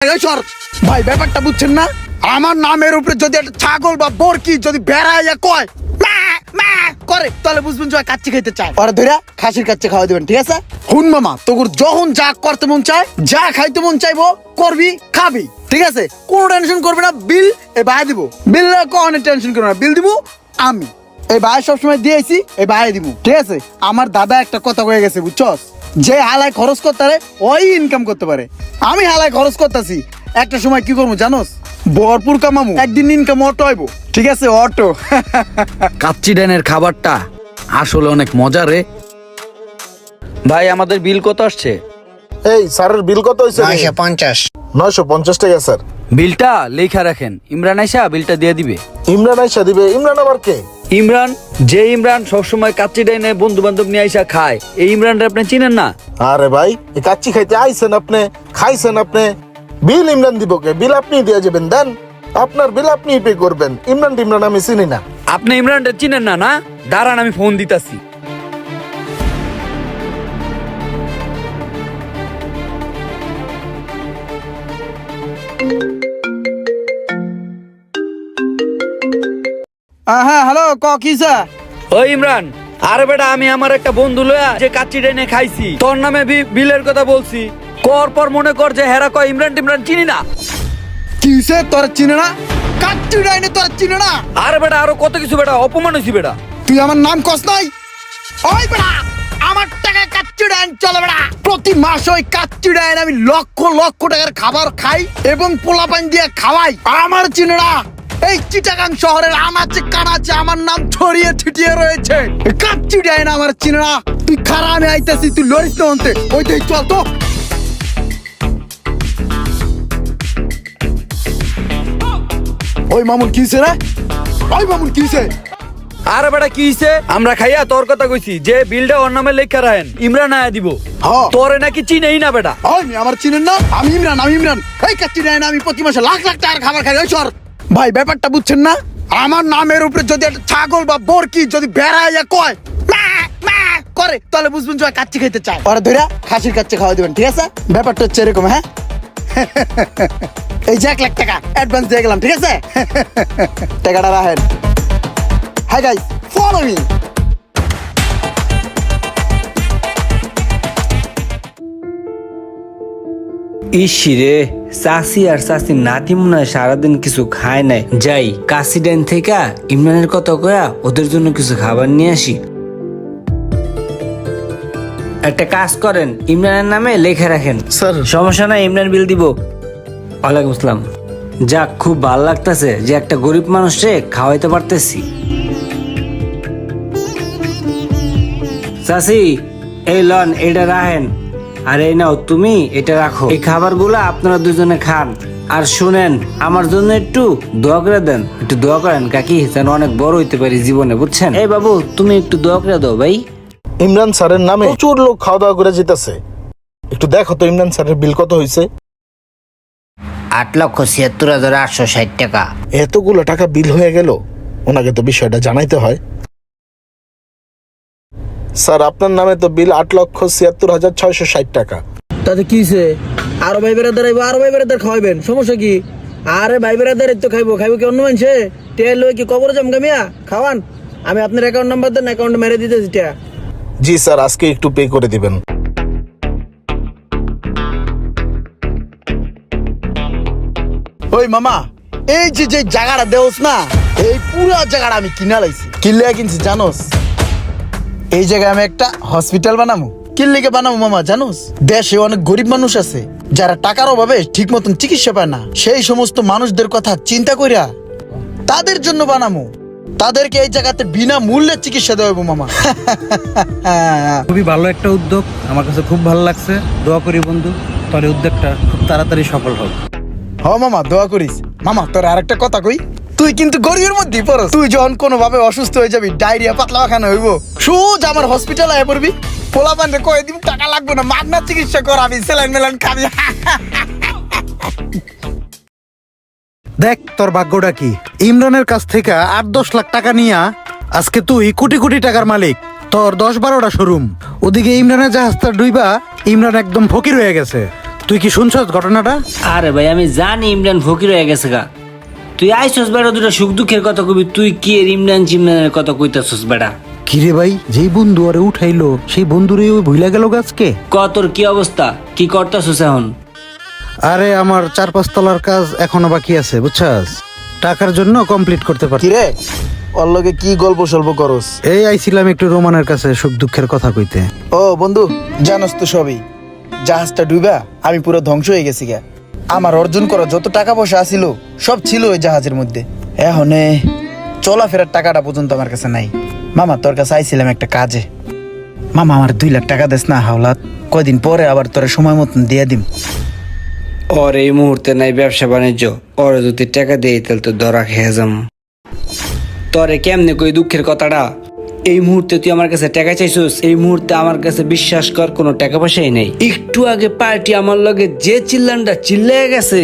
সর ভাই, ব্যাপারটা বুঝছেন না? আমার নামের উপরে যদি একটা ছাগল বা বরকি যদি বেড়াইয়া কয় মা মা করে, তাহলে বুঝবেন যে কাচ্চি খাইতে চায়। ওরা ধরে খাসির কাচ্চি খাওয়া দিবেন, ঠিক আছে? হুন মামা, তোর যখন যা করতে মন চায়, যা খাইতে মন চাইবো করবি, খাবি, ঠিক আছে? কোনো টেনশন করবি না। বিল এ ভাই দিব, বিল কোনো টেনশন করবি না, বিল দিব আমি। এই ভাই সবসময় দিয়েছি, এই ভাই দিব, ঠিক আছে? আমার দাদা একটা কথা কয়ে গেছে, বুঝছস? যে হালায় খরচ করতে পারে ওই ইনকাম করতে পারে। আমি হালায় খরচ করতেছি, একটা সময় কি করবো জানোস? ভরপুর কামামু, একদিন ইনকাম অটো আইবো, ঠিক আছে? অটো। কাচ্চি ডাইনের খাবারটা আসলে অনেক মজা রে ভাই। আমাদের বিল কত আসছে? এই স্যারের বিল কত হয়েছে? 950। 950 টাকা স্যার। বিলটা লেখা রাখেন, ইমরান আইসা বিলটা দিয়ে দিবে। ইমরান আইসা দিবে? ইমরান আবার কে? ইমরান, যে ইমরান সবসময় কাচ্চি ডাইনে বন্ধু বান্ধব নিয়ে আইসা খায়, এই ইমরানটা আপনি চিনেন না? আরে ভাই, এই কাচ্চি খাইতে আইছেন আপনি, খাইছেন আপনি, বিল ইমরান দিব কে? বিল আপনি দিয়ে যাবেন, দেন আপনার বিল আপনি পে করবেন। ইমরান আমি চিনি না। আপনি ইমরানটা চিনেন না? না দাঁড়ান, আমি ফোন দিতাছি। হ্যাঁ, হ্যালো, কিসা? ওই ইমরান, আরে বেটা, আমি আমার একটা বন্ধু লয়া যে কাচ্চি ডাইনে খাইছি, তোর নামে বিলের কথা বলছি। কর পর মনে কর যে হেরা কয় ইমরান টিমরান চিনি না। কিসে তোর চিনে না? কাচ্চি ডাইনে তোর চিনে না? আরে বেটা, আরো কত কিছু বেটা, অপমান হয়েছি বেটা। তুই আমার নাম কস নাই? ওই বেটা, আমার টাকা কাচ্চি ডাইন চলে বেটা। প্রতি মাসে ওই কাচ্চি ডাইন আমি লক্ষ লক্ষ টাকার খাবার খাই এবং পোলাপান দিয়ে খাওয়াই। আমার চিনে না? এই চিটাগাং শহরের আনাচে কানাচে আমার নাম ছড়িয়ে ছিটিয়ে রয়েছে। কাচ্চি ডাইন আমার চিনে না? তুই খারাপ, আমি আইতাছি, তুই লড়িস না অন্তে। ওইটাই চল তো। ওই মামুন কিছে রে? ওই মামুন কিছে? আরে বেটা কি হইছে? আমরা খাইয়া তোর কথা কইছি যে বিলটা ওর নামে লেখা রাখেন, ইমরান আয়া দিব। হ্যাঁ। তোরে নাকি চিনেই না বেটা। আমি আমার চিনেন না? আমি ইমরান। এই কাচ্চি ডাইন আমি প্রতি মাসে লাখ লাখ টাকার খাবার খাই। ওই সর ভাই, ব্যাপারটা বুঝছেন না? আমার নামের উপরে যদি একটা ছাগল বা বরকি যদি বেড়াইয়া কয় মা মা করে, তাহলে বুঝবেন যে কাচ্চি খাইতে চায়। ওরা ধরে খাসির কাচ্চি খাওয়া দিবেন, ঠিক আছে? ব্যাপারটা হচ্ছে এরকম, হ্যাঁ? এই যে 1 লাখ টাকা অ্যাডভান্স দিয়ে গেলাম, ঠিক আছে? টাকাটা রাখেন। Hi guys, follow me. ইসিরে, চাষি আর চাষি নাতি মনে হয় সারাদিন কিছু খায় নাই। যাই কাশি ডাইন থেকে ইমরানের কথা কয়া ওদের জন্য কিছু খাবার নিয়ে আসি। একটা কাজ করেন, ইমরানের নামে লেখা রাখেন। স্যার। সমস্যা নাই, ইমরান বিল দিব। ওয়ালাইকুম আসসালাম। যাক, খুব ভালো লাগতেছে যে একটা গরিব মানুষে খাওয়াইতে পারতেছি। চাষি, এই লন, এটা রাখেন, আর এই নাও তুমি এটা রাখো। এই খাবারগুলো আপনারা দুজনে খান। আর শুনেন, আমার জন্য একটু দোয়া করে দেন। একটু দোয়া করেন কাকি, যেন অনেক বড় হইতে পারি জীবনে, বুঝছেন? এই বাবু, তুমি একটু দোয়া করে দাও ভাই। ইমরান স্যারের নামে প্রচুর লোক খাওয়া দাওয়া করে যেতেছে। একটু দেখো তো ইমরান স্যারের বিল কত হয়েছে? 8,76,860 টাকা। এতগুলো টাকা বিল হয়ে গেল, ওনাকে তো বিষয়টা জানাইতে হয়। স্যার, আপনার নামে তো বিল 8,76,660 টাকা। তাতে কিছে? আরো ভাই বেড়াদার আইবো, আরো ভাই বেড়াদার খাওয়াইবেন, সমস্যা কি? আরে ভাই বেড়াদার তো খাইবো কি অন্য মানুষে? টেল লই কি কবর জম গামিয়া খাওয়ান? আমি আপনার অ্যাকাউন্ট নাম্বার দেন, অ্যাকাউন্টে মেরে দিতেছি টা। জি স্যার, আজকে একটু পে করে দিবেন। ওই মামা, এই যে জায়গাটা দেওস না, এই পুরো জায়গাটা আমি কিনা লাইছি। কিনলে কিনছি জানোস? এই জায়গায় আমি একটা হসপিটাল বানাবো। কিনলেকে বানাবো মামা জানোস? দেশে অনেক গরিব মানুষ আছে যারা টাকার অভাবে ঠিক মতন চিকিৎসা পায় না। সেই সমস্ত মানুষদের কথা চিন্তা কইরা তাদের জন্য বানাবো। তাদেরকে এই জায়গাতে বিনা মূল্যে চিকিৎসা দেবো মামা। খুবই ভালো একটা উদ্যোগ, আমার কাছে খুব ভালো লাগছে। দোয়া করি বন্ধু, তোর এই উদ্যোগটা খুব তাড়াতাড়ি সফল হবে। হ মামা, দোয়া করিস। মামা, তোর আরেকটা কথা কই, তুই কিন্তু গরিবের মধ্যেই পড়স। তুই যখন কোনো ভাবে অসুস্থ হয়ে যাবি, ডায়রিয়া পাতলা পাখানা হইব, সোজ আমার হসপিটালে আয় পড়বি। পোলা পান্ডে কয়ে দিবি টাকা লাগবে না, মাগনা চিকিৎসা করাবি, স্যালাইন মেলাইন খাবি। দেখ তোর ভাগ্যটা কি। ইমরানের কাছ থেকে 8-10 লাখ টাকা নিয়া আজকে তুই কোটি কোটি টাকার মালিক। তোর 10-12টা শোরুম। ওদিকে ইমরানের জাহাজটা ডুইবা, ইমরান একদম ফকির হয়ে গেছে। তুই কি শুনছস ঘটনাটা? আরে ভাই আমি জানি ইমরান ফকির হয়ে গেছে গা। তুই আইসস বেড়া, দুটা সুখ দুঃখের কথা কবি, তুই কি এর ইমরান চিমরানের কথা কইতাছস বেড়া? কিরে ভাই, যেই বন্ধু আরে উঠাইলো সেই বন্ধুরে ও ভুইলা গেল গাছকে। তোর কি অবস্থা, কি করতাছস এখন? আরে আমার 4-5 তলার কাজ এখনো বাকি আছে বুঝছস, টাকার জন্য কমপ্লিট করতে পারছি। কিরে ওর লগে কি গল্প সল্প করস? এই আইছিলাম একটু রোমানের কাছে সুখ দুঃখের কথা কইতে। ও বন্ধু, জানোস তো সবই, জাহাজটা ডুবা আমি পুরো ধ্বংস হয়ে গেছি গা। আমার অর্জন করা যত টাকা পয়সা আছিল সব ছিল ওই জাহাজের মধ্যে। এখন চলাফেরার টাকাটা পর্যন্ত আমার কাছে নাই। মামা তোর কাছে আইছিলাম একটা কাজে। মামা আমার 2 লাখ টাকা দেস না হাওলাত, কয়দিন পরে আবার তোর সময় মতন দিয়ে দিম। ওর এই মুহূর্তে নাই ব্যবসা বাণিজ্য, ওর যদি টাকা দেই তাহলে তো ধরা খেয়ে যাম। তোরে কেমনে কই দুঃখের কথাটা? এই মুহূর্তে তুই আমার কাছে টাকা চাইছিস, এই মুহূর্তে আমার কাছে বিশ্বাস কর কোনো টাকা পয়সাই নেই। একটু আগে পার্টি আমার লগে যে চিল্লানটা চিল্লাই গেছে,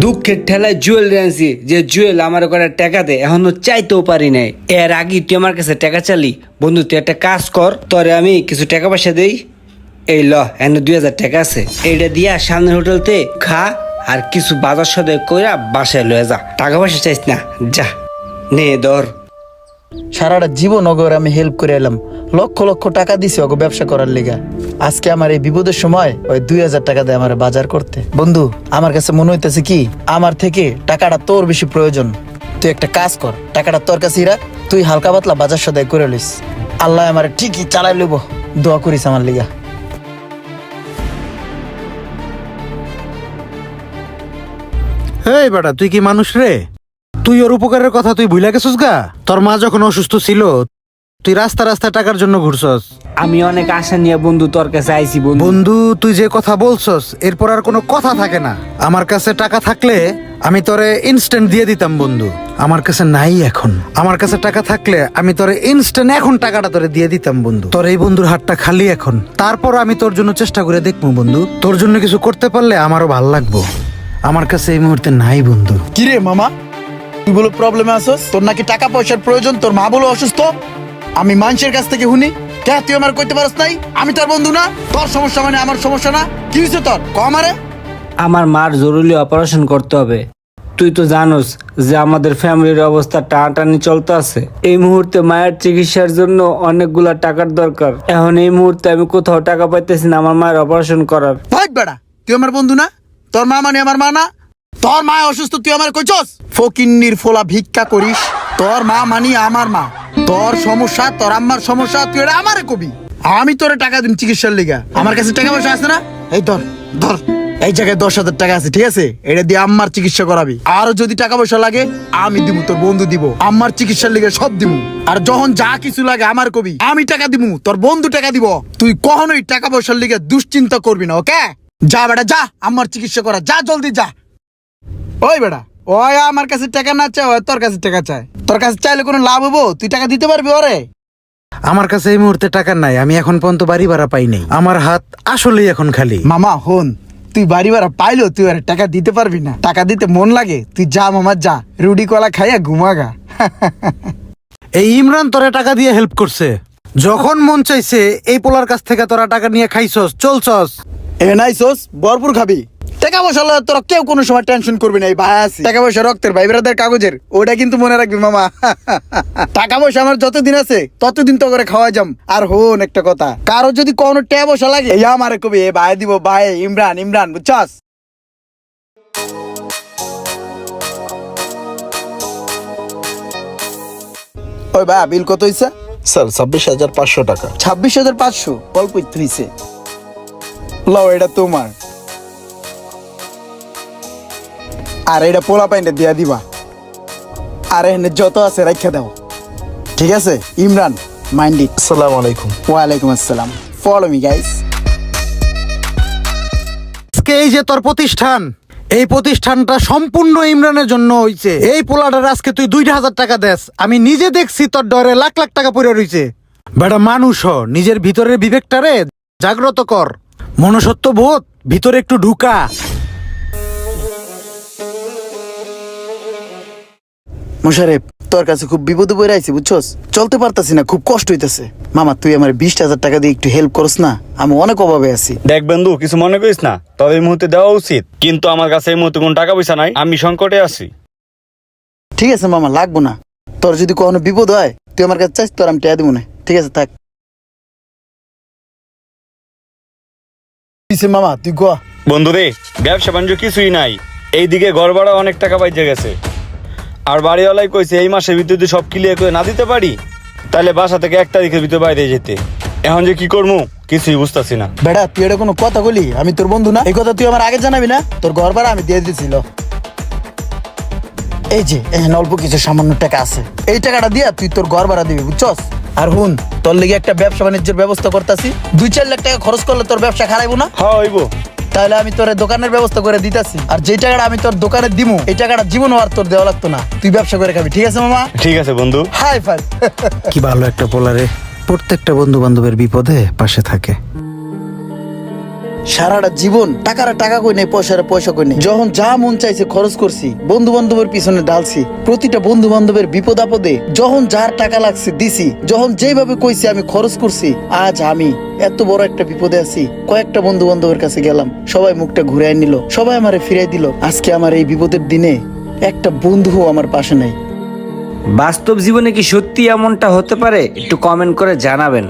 দুঃখের ঠেলায় জুয়েল আনছি, যে জুয়েল আমার করে টাকা দে, এখনো চাইতেও পারি নাই। এর আগে তুই আমার কাছে টাকা চালি। বন্ধু তুই একটা কাজ কর, তোরে আমি কিছু টাকা পয়সা দেই। এই ল, এনে 2000 টাকা আছে, এইটা দিয়া সামনের হোটেলতে খা আর কিছু বাজার সদাই কইরা বাসায় লয়ে যা। টাকা পয়সা চাইস না, যা নে ধর। সারাটা জীবন ওগর আমি হেল্প করে এলাম, লক্ষ লক্ষ টাকা দিছি ওকে ব্যবসা করার লিগা। আজকে আমার এই বিপদের সময় ওই 2000 টাকা দেয় আমার বাজার করতে। বন্ধু আমার কাছে মনে হইতেছে কি আমার থেকে টাকাটা তোর বেশি প্রয়োজন। তুই একটা কাজ কর, টাকাটা তোর কাছেই রাখ, তুই হালকা পাতলা বাজার সদাই করে লইস। আল্লাহ আমার ঠিকই চালাই লইব, দোয়া করিস আমার লিগা। এই বেটা, তুই কি মানুষ রে? তুই ওর উপকারের কথা তুই ভুলে গেছিস গা? তোর মা যখন অসুস্থ ছিল তুই রাস্তা রাস্তা টাকার জন্য ঘুরছস। আমি অনেক আশা নিয়ে বন্ধু তোর কাছে আইছি। বন্ধু বন্ধু তুই যে কথা বলছস এরপর আর কোনো কথা থাকে না। আমার কাছে টাকা থাকলে আমি তোরে ইনস্ট্যান্ট দিয়ে দিতাম বন্ধু, আমার কাছে নাই এখন। আমার কাছে টাকা থাকলে আমি তোরে ইনস্ট্যান্ট এখন টাকাটা তোরে দিয়ে দিতাম বন্ধু। তোর এই বন্ধুর হাতটা খালি এখন, তারপর আমি তোর জন্য চেষ্টা করে দেখবো বন্ধু। তোর জন্য কিছু করতে পারলে আমারও ভালো লাগবো। আমার কাছে এই মুহূর্তে নাই বন্ধু। কিরে মামা, তুই বলো প্রবলেমে আসোস, তোর নাকি টাকা পয়সার প্রয়োজন, তোর মা বলো অসুস্থ। আমি মানুষের কাছ থেকে শুনি, কে তুই আমার কইতে পারস নাই? আমি তোর বন্ধু না? তোর সমস্যা মানে আমার সমস্যা না? কি হয়েছে তোর কমারে? আমার মার জরুরি অপারেশন করতে হবে। তুই তো জানোস যে আমাদের ফ্যামিলির অবস্থা টানাটানি চলতে আছে। এই মুহূর্তে মায়ের চিকিৎসার জন্য অনেকগুলা টাকার দরকার। এখন এই মুহূর্তে আমি কোথাও টাকা পাইতেছি না আমার মায়ের অপারেশন করার। ভাই বেড়া, তুই আমার বন্ধু না? তোর মা মানে আমার মা না? তোর মা অসুস্থ তুই আমার কইছস? ফকিন্নির ফোলা ভিক্ষা করিস, তোর মা মানি আমার মা। তোর সমস্যা, তোর আম্মার সমস্যা, তুই এটা আমারে কবি। আমি তোরে টাকা দিন চিকিৎসার লিগা। আমার কাছে টাকা পয়সা আছে না? এই ধর ধর, এই জায়গায় 10,000 টাকা আছে, ঠিক আছে? এটা দিয়ে আম্মার চিকিৎসা করাবি। আরো যদি টাকা পয়সা লাগে আমি দিব, তোর বন্ধু দিব, আম্মার চিকিৎসার লিগে সব দিব। আর যখন যা কিছু লাগে আমার কবি, আমি টাকা দিব, তোর বন্ধু টাকা দিব। তুই কখনোই টাকা পয়সার লিগে দুশ্চিন্তা করবি না, ওকে? যা বেটা যা, আম্মার চিকিৎসা করা, যা জলদি যা। ওই বেটা, ওই আমার কাছে টাকা না চায়, ওই তোর কাছে টাকা চায়। তোর কাছে চাইলে কোনো লাভ হবো? তুই টাকা দিতে পারবি ওরে? আমার কাছে এই মুহূর্তে টাকা নাই, আমি এখন পর্যন্ত বাড়ি ভাড়া পাই নাই। আমার হাত আসলেই এখন খালি। মামা হন, তুই বাড়ি ভাড়া পাইলো তুই আর টাকা দিতে পারবি না। টাকা দিতে মন লাগে, তুই যা মামা যা, রুটি কলা খাইয়া ঘুমাগা। এই ইমরান তোরে টাকা দিয়ে হেল্প করছে, যখন মন চাইছে এই পোলার কাছ থেকে তোরা টাকা নিয়ে খাইছস, চলছস। এ নাইছস, ভরপুর খাবি। টাকা পয়সা হলে তোরা কেউ কোনো সময় টেনশন করবি না। এই ভাই আছে, টাকা পয়সা রক্তের ভাই ব্রাদার কাগজের, ওটা কিন্তু মনে রাখবি মামা। টাকা পয়সা আমার যতদিন আছে ততদিন তো করে খাওয়া যাম। আর হন একটা কথা, কারো যদি কোনো টাকা পয়সা লাগে এই আমারে কবি, এ ভাই দিব, ভাই ইমরান ইমরান, বুঝছস? ওই ভাই বিল কত হইছে? স্যার 26,500 টাকা। 26,500? অল্প হইছে। লও এটা তোমার, আর এটা পোলা পাইন্ডে দিয়া দিবা। আর এখানে যত আছে রাখা দাও, ঠিক আছে? Imran, mind it. আসসালামু আলাইকুম। ওয়ালাইকুম আসসালাম। Follow me guys. আজকে এই যে তোর প্রতিষ্ঠান, এই প্রতিষ্ঠানটা সম্পূর্ণ ইমরানের জন্য হইছে। এই পোলাটার আজকে তুই 2,000 টাকা দেস, আমি নিজে দেখছি তোর ডরে লাখ লাখ টাকা পড়ে রইছে। বেটা মানুষ হ, নিজের ভিতরের বিবেকটারে জাগ্রত কর, মনুষ্যত্ব বোধ ভিতরে একটু ঢুকা। মোশারেফ, তোর কাছে খুব বিপদে পড়ে আইছি বুঝছস, চলতে পারতাছি না, খুব কষ্ট হইতাছে। মামা তুই আমার 20,000 টাকা দিয়ে একটু হেল্প করস না, আমি অনেক অভাবে আছি। দেখ বন্ধু, কিছু মনে করিস না, তবে এই মুহূর্তে দেওয়া উচিত, কিন্তু আমার কাছে এই মুহূর্তে কোনো টাকা পয়সা নাই, আমি সংকটে আছি। ঠিক আছে মামা, লাগবো না। তোর যদি কখনো বিপদ হয় তুই আমার কাছে চাইস, তোর আমি টেয়া দিব না। ঠিক আছে থাক। কিসে মামা তুই গোয়া। বন্ধু রে, ব্যবসা বাণিজ্য কিছুই নাই, এইদিকে ঘর ভাড়া অনেক টাকা পাইতে গেছে, আর বাড়িওয়ালাই কইছে এই মাসের ভিতরে যদি সব ক্লিয়ার করে না দিতে পারি তাহলে বাসা থেকে 1 তারিখের ভিতরে বাইরে যেতে। এখন যে কি করবো কিছুই বুঝতেছি না। বেটা তুই এটা কোনো কথা বলি? আমি তোর বন্ধু না? এই কথা তুই আমার আগে জানাবি না? তোর ঘর ভাড়া আমি দিয়ে দিছিল। এই যে এখানে অল্প কিছু সামান্য টাকা আছে, এই টাকাটা দিয়া তুই তোর ঘর ভাড়া দিবি বুঝছস। আর হুন, তোর লেগে একটা ব্যবসা বাণিজ্যের ব্যবস্থা করতেছি, 2-4 লাখ টাকা খরচ করলে তোর ব্যবসা খারাইবো না? হ্যাঁ হইব। তাহলে আমি তোর দোকানের ব্যবস্থা করে দিতাছি, আর যে টাকাটা আমি তোর দোকানে দিমু এই টাকাটা জীবন আর তোর দেওয়া লাগতো না, তুই ব্যবসা করে খাবি। ঠিক আছে মামা? ঠিক আছে বন্ধু। Hi fi. কি ভালো একটা পোলারে, প্রত্যেকটা বন্ধু বান্ধবের বিপদে পাশে থাকে। সারাটা জীবন টাকার টাকা কই নেই, পয়সার পয়সা কই নেই, যখন যা মন চাইছে খরচ করছি, বন্ধু বান্ধবের পিছনে ডালছি, প্রতিটা বন্ধু বান্ধবের বিপদ আপদে যখন যার টাকা লাগছে দিছি, যখন যেভাবে কইছি আমি খরচ করছি। আজ আমি এত বড় একটা বিপদে আছি, কয়েকটা বন্ধু বান্ধবের কাছে গেলাম, সবাই মুখটা ঘুরাই নিল, সবাই আমারে ফিরাই দিল। আজকে আমার এই বিপদের দিনে একটা বন্ধুও আমার পাশে নাই। বাস্তব জীবনে কি সত্যি এমনটা হতে পারে? একটু কমেন্ট করে জানাবেন।